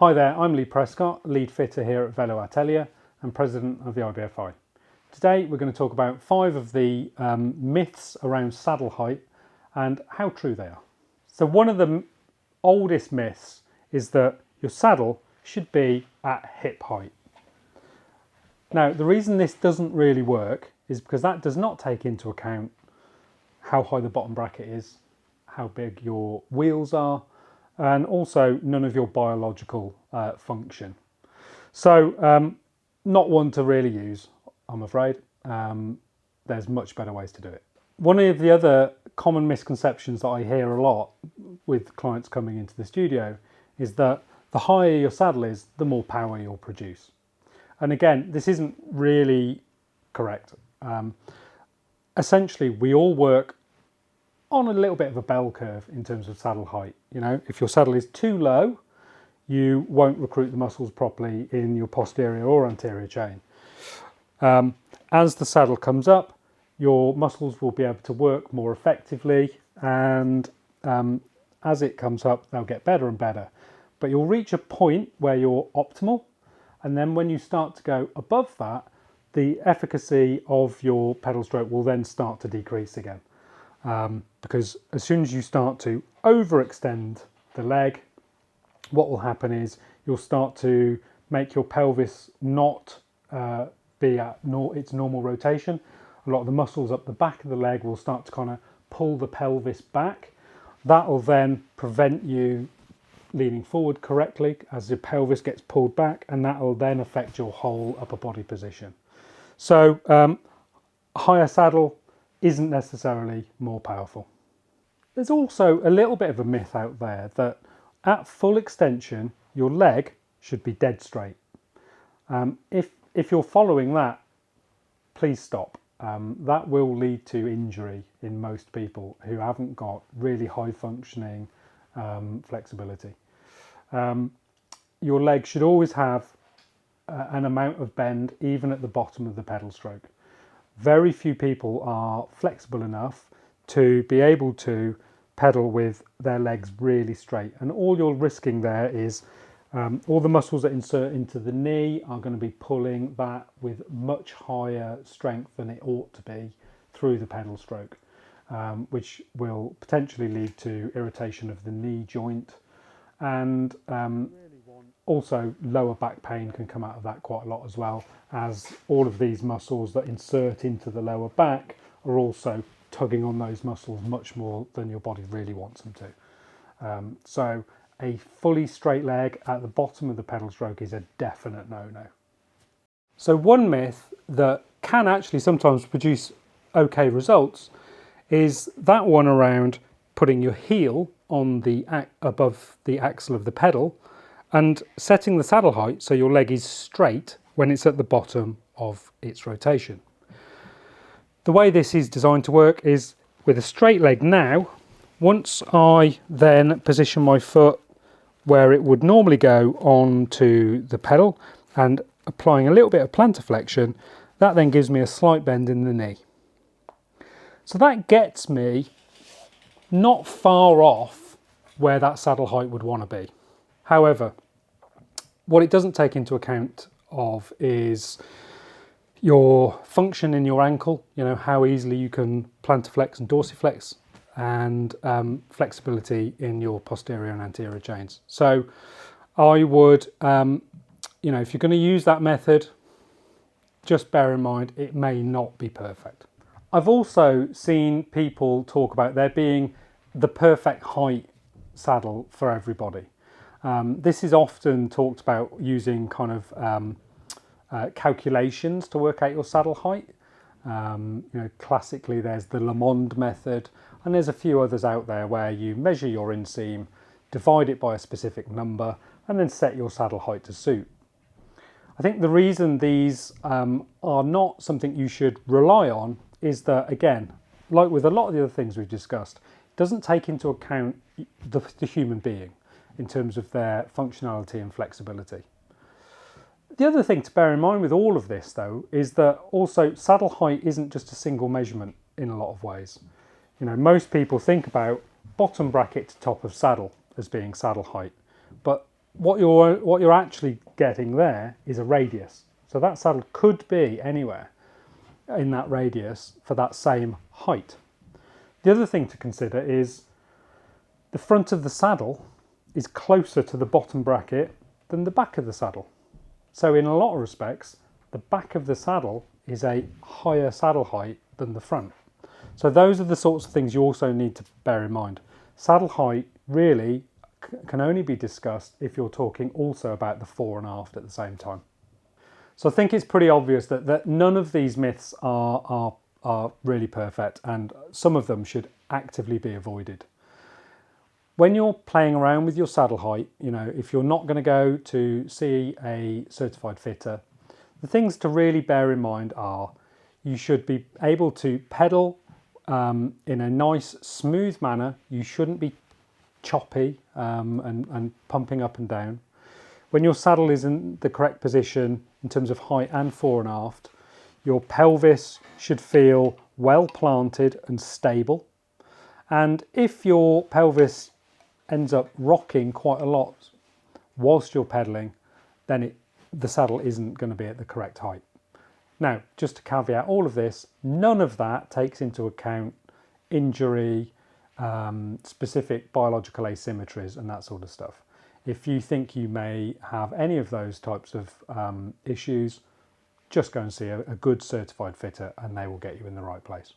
Hi there, I'm Lee Prescott, lead fitter here at Velo Atelier and president of the IBFI. Today we're going to talk about 5 of the myths around saddle height and how true they are. So one of the oldest myths is that your saddle should be at hip height. Now the reason this doesn't really work is because that does not take into account how high the bottom bracket is, how big your wheels are, and also none of your biological function. So not one to really use, I'm afraid. There's much better ways to do it. One of the other common misconceptions that I hear a lot with clients coming into the studio is that the higher your saddle is, the more power you'll produce. And again, this isn't really correct. Essentially, we all work on a little bit of a bell curve in terms of saddle height. You know, if your saddle is too low, you won't recruit the muscles properly in your posterior or anterior chain. As the saddle comes up, your muscles will be able to work more effectively, and as it comes up, they'll get better and better. But you'll reach a point where you're optimal, and then when you start to go above that, the efficacy of your pedal stroke will then start to decrease again. Because as soon as you start to overextend the leg, what will happen is you'll start to make your pelvis not be at its normal rotation. A lot of the muscles up the back of the leg will start to kind of pull the pelvis back. That will then prevent you leaning forward correctly as the pelvis gets pulled back, and that will then affect your whole upper body position. So higher saddle isn't necessarily more powerful. There's also a little bit of a myth out there that at full extension, your leg should be dead straight. If you're following that, please stop. That will lead to injury in most people who haven't got really high functioning flexibility. Your leg should always have an amount of bend even at the bottom of the pedal stroke. Very few people are flexible enough to be able to pedal with their legs really straight, and all you're risking there is all the muscles that insert into the knee are going to be pulling that with much higher strength than it ought to be through the pedal stroke, which will potentially lead to irritation of the knee joint, and also lower back pain can come out of that quite a lot as well, as all of these muscles that insert into the lower back are also tugging on those muscles much more than your body really wants them to. So a fully straight leg at the bottom of the pedal stroke is a definite no-no. So one myth that can actually sometimes produce okay results is that one around putting your heel on the above the axle of the pedal and setting the saddle height so your leg is straight when it's at the bottom of its rotation. The way this is designed to work is with a straight leg now. Once I then position my foot where it would normally go onto the pedal and applying a little bit of plantar flexion, that then gives me a slight bend in the knee. So that gets me not far off where that saddle height would want to be. However, what it doesn't take into account of is your function in your ankle, you know, how easily you can plantarflex and dorsiflex, and flexibility in your posterior and anterior chains. So I would, you know, if you're going to use that method, just bear in mind it may not be perfect. I've also seen people talk about there being the perfect height saddle for everybody. This is often talked about using kind of calculations to work out your saddle height. You know, classically there's the Lamond method, and there's a few others out there where you measure your inseam, divide it by a specific number, and then set your saddle height to suit. I think the reason these are not something you should rely on is that, again, like with a lot of the other things we've discussed, it doesn't take into account the human being in terms of their functionality and flexibility. The other thing to bear in mind with all of this, though, is that also saddle height isn't just a single measurement in a lot of ways. You know, most people think about bottom bracket to top of saddle as being saddle height, but what you're actually getting there is a radius. So that saddle could be anywhere in that radius for that same height. The other thing to consider is the front of the saddle is closer to the bottom bracket than the back of the saddle. So in a lot of respects, the back of the saddle is a higher saddle height than the front. So those are the sorts of things you also need to bear in mind. Saddle height really can only be discussed if you're talking also about the fore and aft at the same time. So I think it's pretty obvious that none of these myths are really perfect, and some of them should actively be avoided. When you're playing around with your saddle height, if you're not going to go to see a certified fitter, the things to really bear in mind are you should be able to pedal in a nice, smooth manner. You shouldn't be choppy and pumping up and down. When your saddle is in the correct position in terms of height and fore and aft, your pelvis should feel well planted and stable. And if your pelvis ends up rocking quite a lot whilst you're pedaling, then the saddle isn't going to be at the correct height. Now, just to caveat all of this, none of that takes into account injury, specific biological asymmetries and that sort of stuff. If you think you may have any of those types of issues, just go and see a good certified fitter and they will get you in the right place.